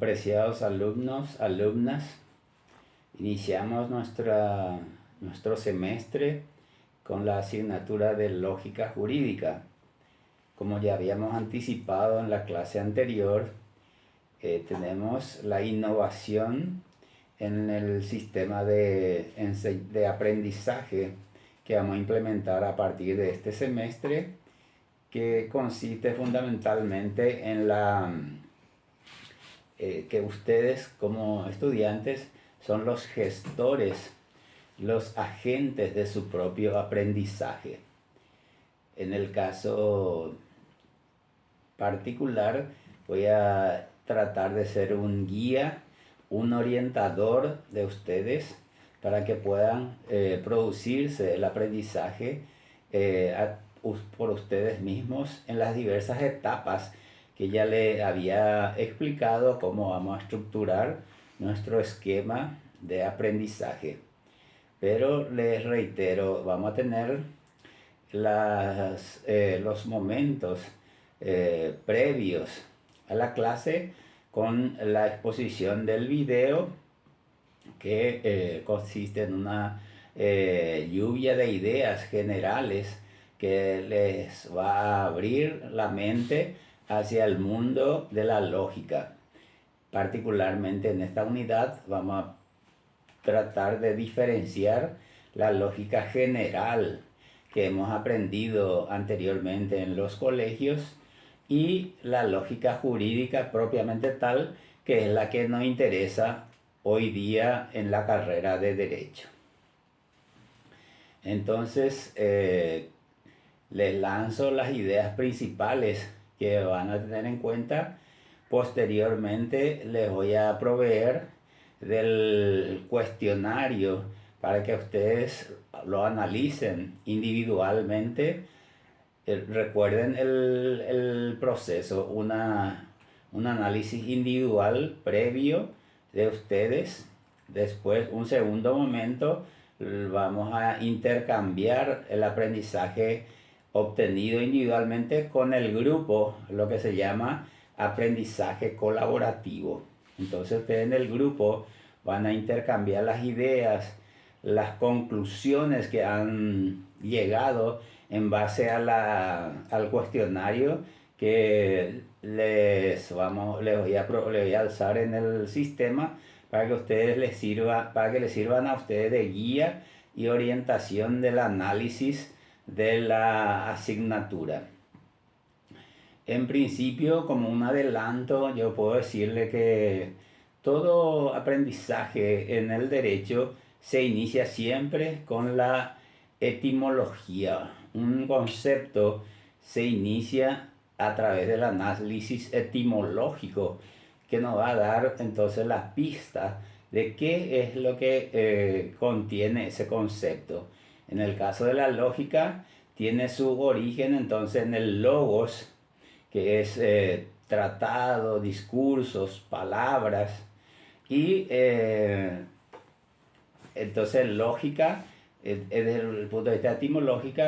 Preciados alumnos, alumnas, iniciamos nuestro semestre con la asignatura de lógica jurídica. Como ya habíamos anticipado en la clase anterior, tenemos la innovación en el sistema de aprendizaje que vamos a implementar a partir de este semestre, que consiste fundamentalmente en que ustedes como estudiantes son los gestores, los agentes de su propio aprendizaje. En el caso particular, voy a tratar de ser un guía, un orientador de ustedes para que puedan producirse el aprendizaje por ustedes mismos en las diversas etapas que ya le había explicado cómo vamos a estructurar nuestro esquema de aprendizaje. Pero les reitero, vamos a tener los momentos previos a la clase con la exposición del video, que consiste en una lluvia de ideas generales que les va a abrir la mente hacia el mundo de la lógica. Particularmente en esta unidad vamos a tratar de diferenciar la lógica general que hemos aprendido anteriormente en los colegios y la lógica jurídica propiamente tal, que es la que nos interesa hoy día en la carrera de Derecho. Entonces, les lanzo las ideas principales que van a tener en cuenta. Posteriormente les voy a proveer del cuestionario para que ustedes lo analicen individualmente. Recuerden el proceso, un análisis individual previo de ustedes. Después, un segundo momento, vamos a intercambiar el aprendizaje obtenido individualmente con el grupo, lo que se llama aprendizaje colaborativo. Entonces ustedes en el grupo van a intercambiar las ideas, las conclusiones que han llegado en base al cuestionario que les voy a alzar en el sistema para que les sirvan a ustedes de guía y orientación del análisis de la asignatura. En principio, como un adelanto, yo puedo decirle que todo aprendizaje en el derecho se inicia siempre con la etimología. Un concepto se inicia a través del análisis etimológico, que nos va a dar entonces la pista de qué es lo que contiene ese concepto. En el caso de la lógica, tiene su origen entonces en el logos, que es tratado, discursos, palabras, y entonces lógica, desde el punto de vista etimológico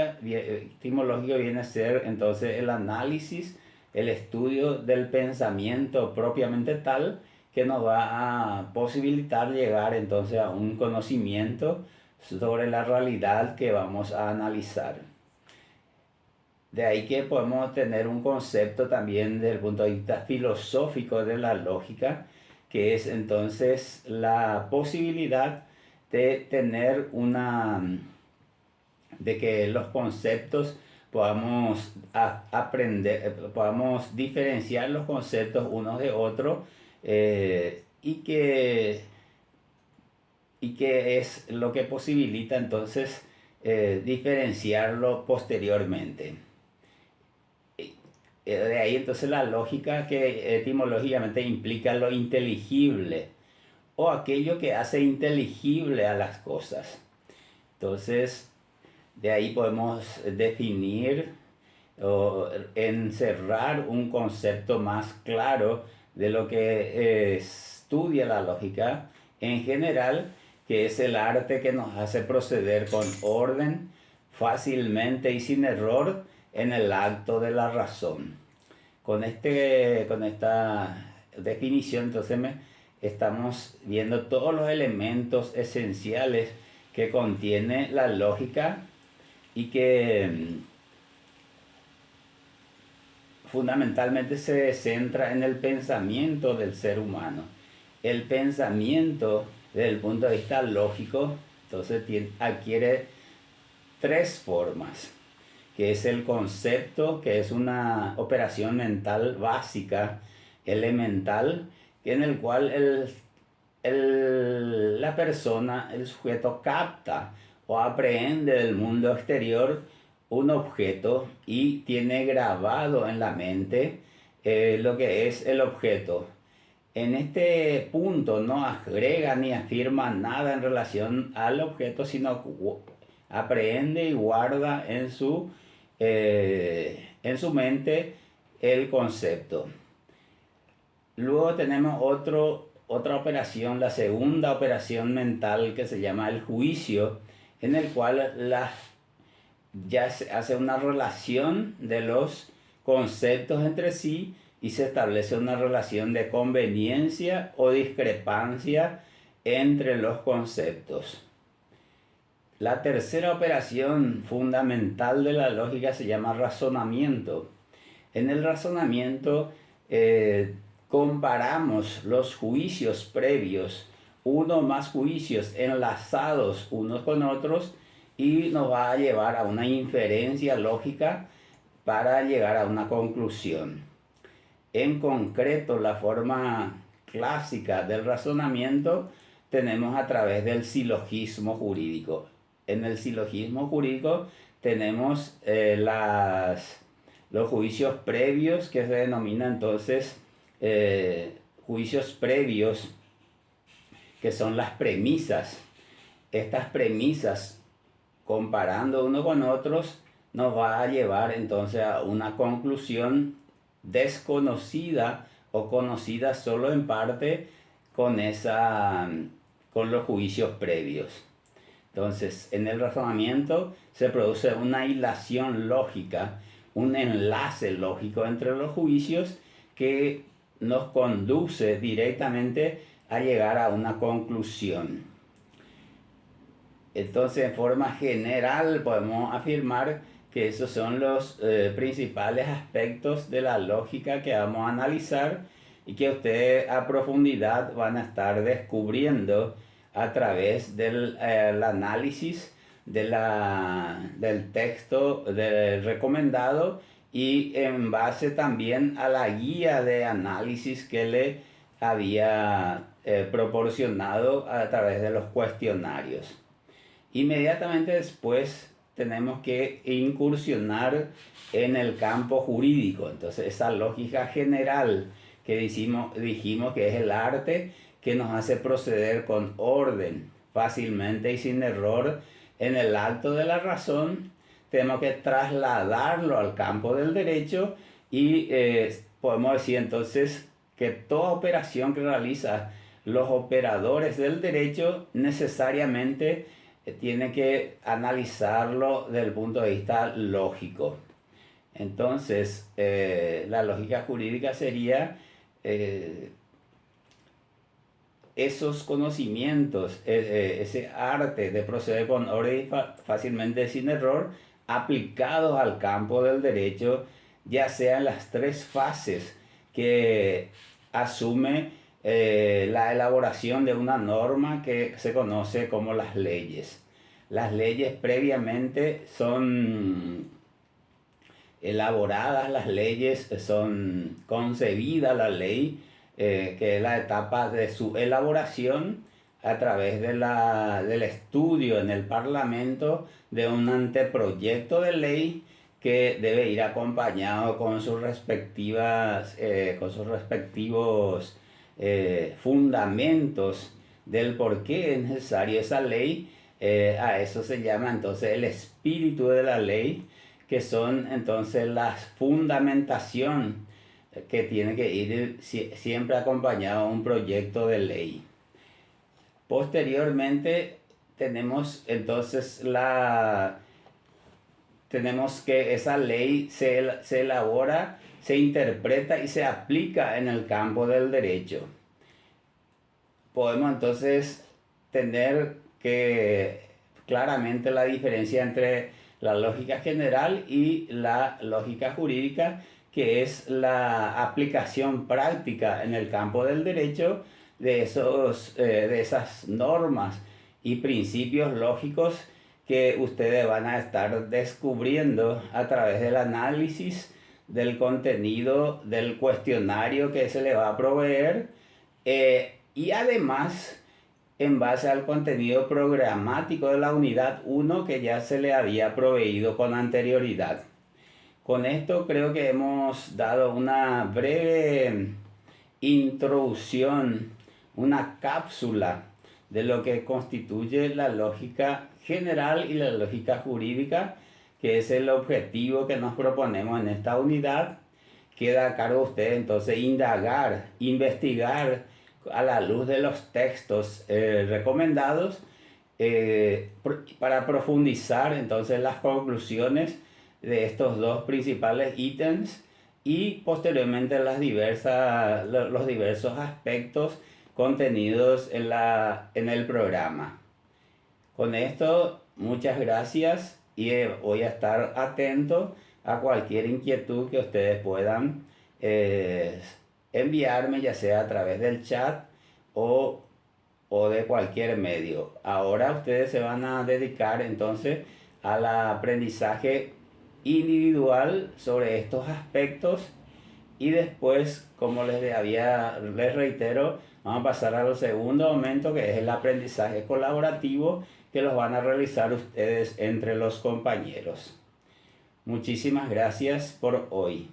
viene a ser entonces el análisis, el estudio del pensamiento propiamente tal, que nos va a posibilitar llegar entonces a un conocimiento sobre la realidad que vamos a analizar. De ahí que podemos tener un concepto también desde el punto de vista filosófico de la lógica, que es entonces la posibilidad de tener de que los conceptos podamos podamos diferenciar los conceptos unos de otros, y que es lo que posibilita entonces diferenciarlo posteriormente. De ahí entonces la lógica, que etimológicamente implica lo inteligible o aquello que hace inteligible a las cosas. Entonces, de ahí podemos definir o encerrar un concepto más claro de lo que estudia la lógica en general, que es el arte que nos hace proceder con orden, fácilmente y sin error en el acto de la razón. Con esta definición, entonces estamos viendo todos los elementos esenciales que contiene la lógica y que fundamentalmente se centra en el pensamiento del ser humano. El pensamiento, desde el punto de vista lógico, entonces adquiere tres formas, que es el concepto, que es una operación mental básica, elemental, en el cual la persona, el sujeto capta o aprehende del mundo exterior un objeto y tiene grabado en la mente lo que es el objeto. En este punto no agrega ni afirma nada en relación al objeto, sino aprehende y guarda en su mente el concepto. Luego tenemos otra operación, la segunda operación mental, que se llama el juicio, en el cual ya se hace una relación de los conceptos entre sí y se establece una relación de conveniencia o discrepancia entre los conceptos. La tercera operación fundamental de la lógica se llama razonamiento. En el razonamiento comparamos los juicios previos, uno más juicios enlazados unos con otros, y nos va a llevar a una inferencia lógica para llegar a una conclusión. En concreto, la forma clásica del razonamiento tenemos a través del silogismo jurídico. En el silogismo jurídico tenemos los juicios previos, que se denominan entonces juicios previos, que son las premisas. Estas premisas, comparando uno con otros, nos va a llevar entonces a una conclusión desconocida o conocida solo en parte con los juicios previos. Entonces, en el razonamiento se produce una hilación lógica, un enlace lógico entre los juicios que nos conduce directamente a llegar a una conclusión. Entonces, en forma general, podemos afirmar que esos son los principales aspectos de la lógica que vamos a analizar y que ustedes a profundidad van a estar descubriendo a través del análisis del texto recomendado y en base también a la guía de análisis que le había proporcionado a través de los cuestionarios. Inmediatamente después tenemos que incursionar en el campo jurídico. Entonces, esa lógica general que dijimos que es el arte que nos hace proceder con orden, fácilmente y sin error en el acto de la razón, tenemos que trasladarlo al campo del derecho y podemos decir entonces que toda operación que realizan los operadores del derecho necesariamente tiene que analizarlo desde el punto de vista lógico. Entonces, la lógica jurídica sería esos conocimientos, ese arte de proceder con orden fácilmente sin error, aplicados al campo del derecho, ya sean las tres fases que asume la elaboración de una norma que se conoce como las leyes. Las leyes previamente son elaboradas, las leyes son concebidas, la ley, que es la etapa de su elaboración a través del estudio en el Parlamento de un anteproyecto de ley que debe ir acompañado con sus respectivos fundamentos del por qué es necesaria esa ley. A eso se llama entonces el espíritu de la ley, que son entonces las fundamentación que tiene que ir siempre acompañado de un proyecto de ley. Posteriormente tenemos entonces tenemos que esa ley se elabora se interpreta y se aplica en el campo del derecho. Podemos entonces tener que claramente la diferencia entre la lógica general y la lógica jurídica, que es la aplicación práctica en el campo del derecho de esas normas y principios lógicos que ustedes van a estar descubriendo a través del análisis del contenido del cuestionario que se le va a proveer, y además en base al contenido programático de la unidad 1 que ya se le había proveído con anterioridad. Con esto creo que hemos dado una breve introducción, una cápsula de lo que constituye la lógica general y la lógica jurídica, que es el objetivo que nos proponemos en esta unidad. Queda a cargo de usted entonces indagar, investigar a la luz de los textos recomendados, para profundizar entonces las conclusiones de estos dos principales ítems y posteriormente los diversos aspectos contenidos en el programa. Con esto, muchas gracias y voy a estar atento a cualquier inquietud que ustedes puedan enviarme, ya sea a través del chat o de cualquier medio. Ahora ustedes se van a dedicar entonces al aprendizaje individual sobre estos aspectos y después, como les reitero, vamos a pasar al segundo momento, que es el aprendizaje colaborativo, que los van a realizar ustedes entre los compañeros. Muchísimas gracias por hoy.